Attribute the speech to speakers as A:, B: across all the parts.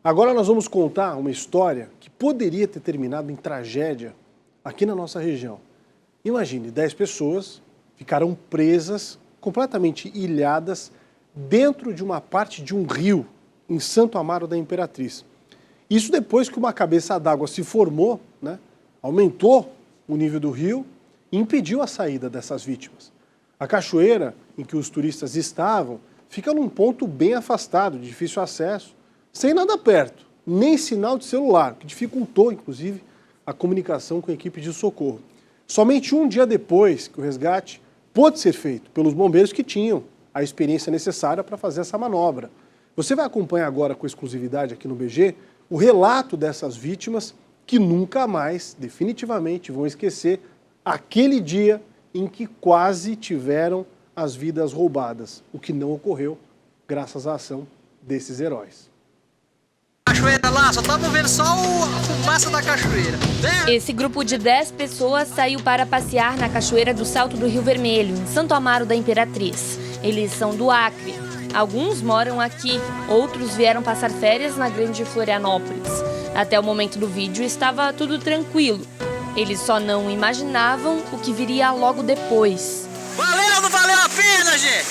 A: Agora nós vamos contar uma história que poderia ter terminado em tragédia aqui na nossa região. Imagine, 10 pessoas ficaram presas, completamente ilhadas, dentro de uma parte de um rio em Santo Amaro da Imperatriz. Isso depois que uma cabeça d'água se formou, né, aumentou o nível do rio e impediu a saída dessas vítimas. A cachoeira em que os turistas estavam fica num ponto bem afastado, de difícil acesso, sem nada perto, nem sinal de celular, que dificultou, inclusive, a comunicação com a equipe de socorro. Somente um dia depois que o resgate pôde ser feito pelos bombeiros que tinham a experiência necessária para fazer essa manobra. Você vai acompanhar agora com exclusividade aqui no BG o relato dessas vítimas que nunca mais, definitivamente, vão esquecer aquele dia em que quase tiveram as vidas roubadas, o que não ocorreu graças à ação desses heróis.
B: Cachoeira lá, só tava vendo só a fumaça da cachoeira.
C: Esse grupo de 10 pessoas saiu para passear na cachoeira do Salto do Rio Vermelho, em Santo Amaro da Imperatriz. Eles são do Acre. Alguns moram aqui, outros vieram passar férias na Grande Florianópolis. Até o momento do vídeo estava tudo tranquilo. Eles só não imaginavam o que viria logo depois.
B: Valeu ou não valeu a pena, gente?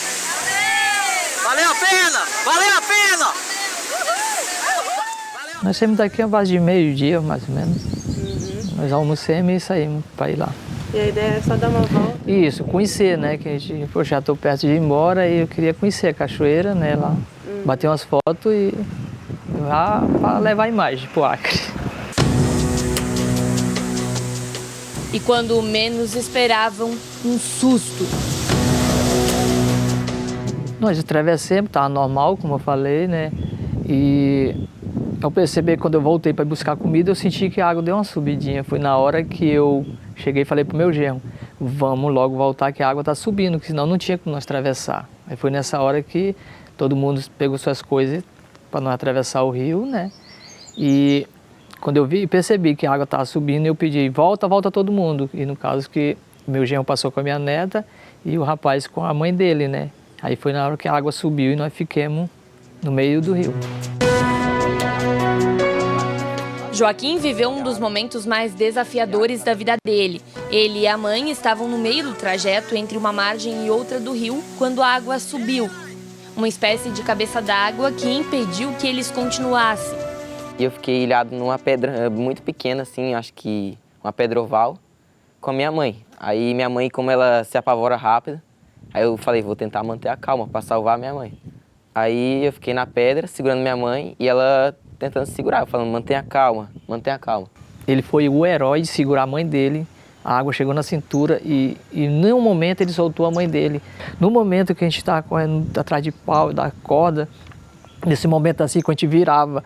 B: Valeu a pena! Valeu a pena!
D: Nós saímos daqui a base de meio-dia, mais ou menos. Nós almoçamos e saímos para ir lá.
E: E a ideia é só dar uma volta?
D: Isso, conhecer, né? Que a gente, poxa, já estou perto de ir embora e eu queria conhecer a cachoeira, né? Lá, bater umas fotos e lá para levar a imagem pro Acre.
C: E quando menos esperavam, um susto.
D: Nós atravessamos, estava normal, como eu falei, né? E ao perceber, quando eu voltei para buscar comida, eu senti que a água deu uma subidinha. Foi na hora que eu cheguei e falei pro meu genro, vamos logo voltar que a água está subindo, que senão não tinha como nós atravessar. Aí foi nessa hora que todo mundo pegou suas coisas para nós atravessar o rio, né? E quando eu vi e percebi que a água estava subindo, eu pedi, volta todo mundo. E no caso que meu genro passou com a minha neta e o rapaz com a mãe dele, né? Aí foi na hora que a água subiu e nós ficamos no meio do rio.
C: Joaquim viveu um dos momentos mais desafiadores da vida dele. Ele e a mãe estavam no meio do trajeto entre uma margem e outra do rio quando a água subiu. Uma espécie de cabeça d'água que impediu que eles continuassem.
F: E eu fiquei ilhado numa pedra muito pequena, assim, acho que uma pedra oval, com a minha mãe. Aí minha mãe, como ela se apavora rápido, aí eu falei, vou tentar manter a calma para salvar a minha mãe. Aí eu fiquei na pedra, segurando minha mãe, e ela tentando segurar, falando, mantenha calma, mantenha calma. Ele foi o herói de segurar a mãe dele, a água chegou na cintura e em nenhum momento ele soltou a mãe dele. No momento que a gente estava correndo atrás de pau, da corda, nesse momento assim, quando a gente virava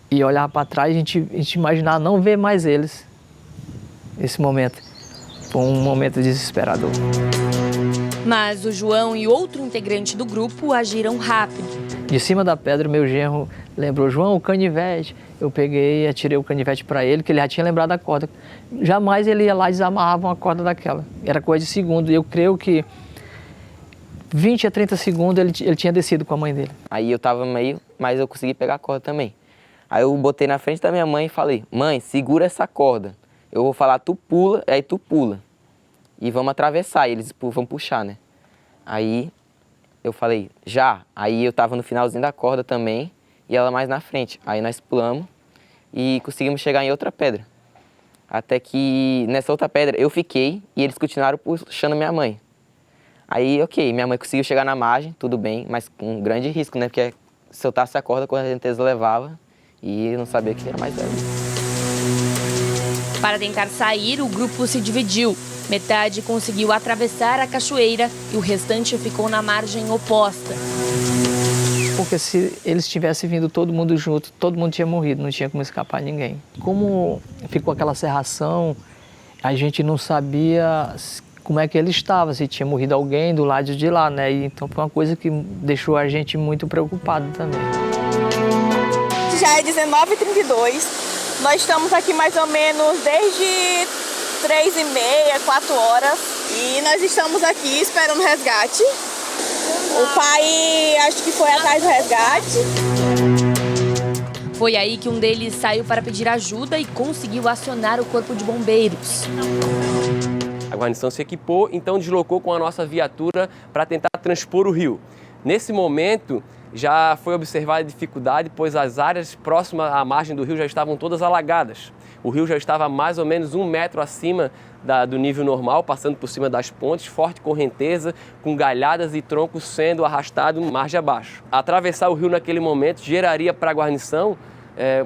F: e olhava para trás, a gente imaginava não ver mais eles. Esse momento foi um momento desesperador.
C: Mas o João e outro integrante do grupo agiram rápido.
D: De cima da pedra, meu genro lembrou, João, o canivete. Eu peguei e atirei o canivete para ele, que ele já tinha lembrado da corda. Jamais ele ia lá e desamarrava uma corda daquela. Era coisa de segundo. E eu creio que 20 a 30 segundos ele tinha descido com a mãe dele.
F: Aí eu tava meio, mas eu consegui pegar a corda também. Aí eu botei na frente da minha mãe e falei, mãe, segura essa corda. Eu vou falar, tu pula, aí tu pula. E vamos atravessar, e eles vão puxar, né? Aí eu falei, já. Aí eu tava no finalzinho da corda também, e ela mais na frente. Aí nós pulamos e conseguimos chegar em outra pedra. Até que nessa outra pedra eu fiquei e eles continuaram puxando minha mãe. Aí, ok, minha mãe conseguiu chegar na margem, tudo bem, mas com um grande risco, né? Porque se eu soltasse a corda, com certeza levava e eu não sabia que era mais dela.
C: Para tentar sair, o grupo se dividiu. Metade conseguiu atravessar a cachoeira e o restante ficou na margem oposta.
D: Porque se eles tivessem vindo todo mundo junto, todo mundo tinha morrido, não tinha como escapar ninguém. Como ficou aquela cerração, a gente não sabia como é que ele estava, se tinha morrido alguém do lado de lá, né? E então foi uma coisa que deixou a gente muito preocupado também.
E: Já é 19h32, nós estamos aqui mais ou menos desde 3h30, 4 horas. E nós estamos aqui esperando o resgate. O pai acho que foi atrás do resgate.
C: Foi aí que um deles saiu para pedir ajuda e conseguiu acionar o corpo de bombeiros.
G: A guarnição se equipou, então deslocou com a nossa viatura para tentar transpor o rio. Nesse momento, já foi observada a dificuldade, pois as áreas próximas à margem do rio já estavam todas alagadas. O rio já estava mais ou menos 1 metro acima do nível normal, passando por cima das pontes, forte correnteza, com galhadas e troncos sendo arrastados margem abaixo. Atravessar o rio naquele momento geraria para a guarnição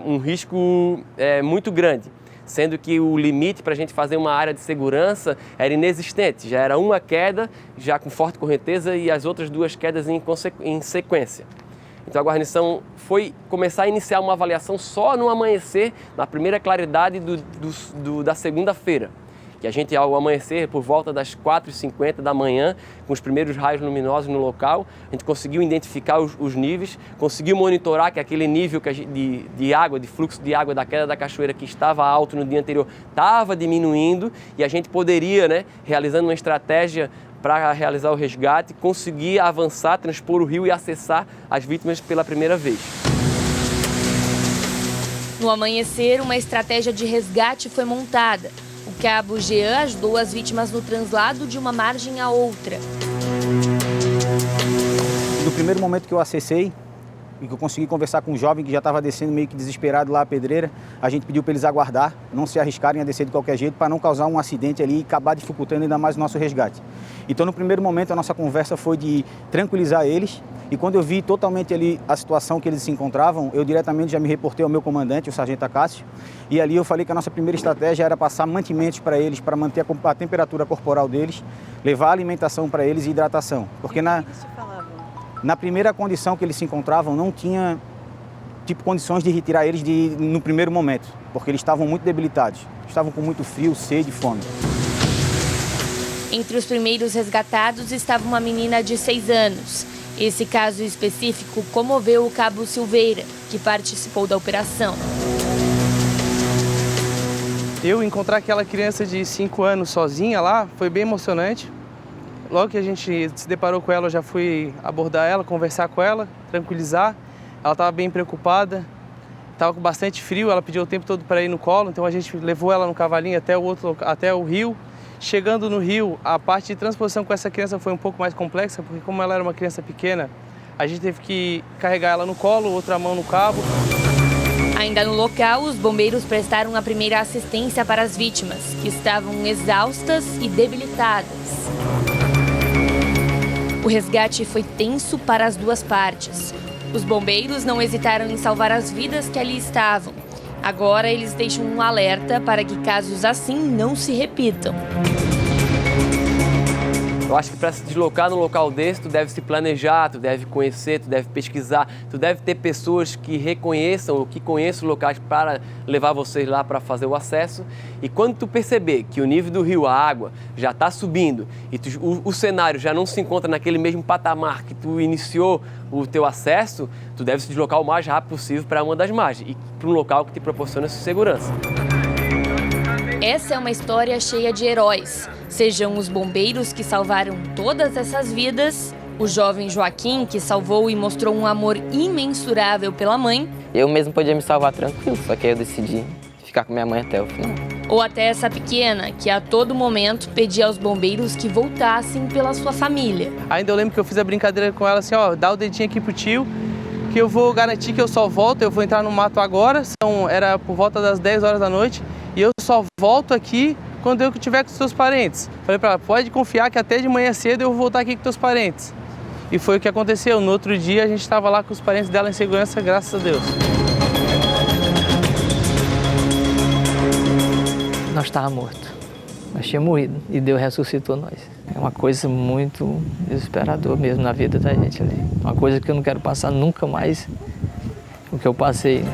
G: um risco muito grande, sendo que o limite para a gente fazer uma área de segurança era inexistente. Já era uma queda, já com forte correnteza, e as outras 2 quedas em sequência. Então a guarnição foi começar a iniciar uma avaliação só no amanhecer, na primeira claridade da segunda-feira. Que a gente, ao amanhecer, por volta das 4h50 da manhã, com os primeiros raios luminosos no local, a gente conseguiu identificar os níveis, conseguiu monitorar que aquele nível de água, de fluxo de água da queda da cachoeira que estava alto no dia anterior, estava diminuindo, e a gente poderia, realizando uma estratégia para realizar o resgate, conseguir avançar, transpor o rio e acessar as vítimas pela primeira vez.
C: No amanhecer, uma estratégia de resgate foi montada. O cabo Jean ajudou as vítimas no translado de uma margem à outra.
H: No primeiro momento que eu acessei e que eu consegui conversar com um jovem que já estava descendo meio que desesperado lá a pedreira, a gente pediu para eles aguardar, não se arriscarem a descer de qualquer jeito para não causar um acidente ali e acabar dificultando ainda mais o nosso resgate. Então, no primeiro momento, a nossa conversa foi de tranquilizar eles, e quando eu vi totalmente ali a situação que eles se encontravam, eu diretamente já me reportei ao meu comandante, o sargento Acácio, e ali eu falei que a nossa primeira estratégia era passar mantimentos para eles, para manter a temperatura corporal deles, levar alimentação para eles e hidratação, porque na primeira condição que eles se encontravam, não tinha condições de retirar eles no primeiro momento, porque eles estavam muito debilitados, estavam com muito frio, sede e fome.
C: Entre os primeiros resgatados estava uma menina de 6 anos. Esse caso específico comoveu o cabo Silveira, que participou da operação.
I: Eu encontrar aquela criança de 5 anos sozinha lá foi bem emocionante. Logo que a gente se deparou com ela, eu já fui abordar ela, conversar com ela, tranquilizar. Ela estava bem preocupada, estava com bastante frio, ela pediu o tempo todo para ir no colo, então a gente levou ela no cavalinho até o rio. Chegando no rio, a parte de transposição com essa criança foi um pouco mais complexa, porque como ela era uma criança pequena, a gente teve que carregar ela no colo, outra mão no cabo.
C: Ainda no local, os bombeiros prestaram a primeira assistência para as vítimas, que estavam exaustas e debilitadas. O resgate foi tenso para as 2 partes. Os bombeiros não hesitaram em salvar as vidas que ali estavam. Agora eles deixam um alerta para que casos assim não se repitam.
G: Eu acho que para se deslocar num local desse, tu deve se planejar, tu deve conhecer, tu deve pesquisar, tu deve ter pessoas que reconheçam ou que conheçam locais para levar vocês lá para fazer o acesso. E quando tu perceber que o nível do rio, a água, já está subindo e o cenário já não se encontra naquele mesmo patamar que tu iniciou o teu acesso, tu deve se deslocar o mais rápido possível para uma das margens e para um local que te proporciona segurança.
C: Essa é uma história cheia de heróis. Sejam os bombeiros que salvaram todas essas vidas, o jovem Joaquim que salvou e mostrou um amor imensurável pela mãe.
F: Eu mesmo podia me salvar tranquilo, só que aí eu decidi ficar com minha mãe até o final.
C: Ou até essa pequena que a todo momento pedia aos bombeiros que voltassem pela sua família.
I: Ainda eu lembro que eu fiz a brincadeira com ela assim, dá o dedinho aqui pro tio, que eu vou garantir que eu só volto, eu vou entrar no mato agora, era por volta das 10 horas da noite, e eu só volto aqui quando eu estiver com os seus parentes. Falei para ela, pode confiar que até de manhã cedo eu vou voltar aqui com teus parentes. E foi o que aconteceu. No outro dia a gente estava lá com os parentes dela em segurança, graças a Deus.
D: Nós estávamos mortos, nós tínhamos morrido e Deus ressuscitou nós. É uma coisa muito desesperadora mesmo na vida da gente ali. Uma coisa que eu não quero passar nunca mais o que eu passei.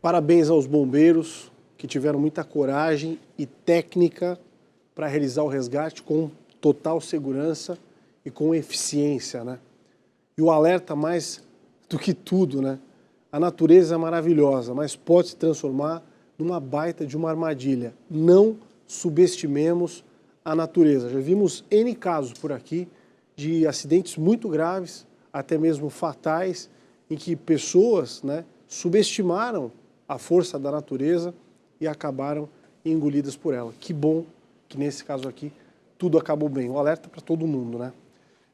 A: Parabéns aos bombeiros que tiveram muita coragem e técnica para realizar o resgate com total segurança e com eficiência, né? E o alerta mais do que tudo, né? A natureza é maravilhosa, mas pode se transformar numa baita de uma armadilha. Não subestimemos a natureza. Já vimos N casos por aqui de acidentes muito graves, até mesmo fatais, em que pessoas, né, subestimaram a força da natureza e acabaram engolidas por ela. Que bom que nesse caso aqui tudo acabou bem. Um alerta para todo mundo, né?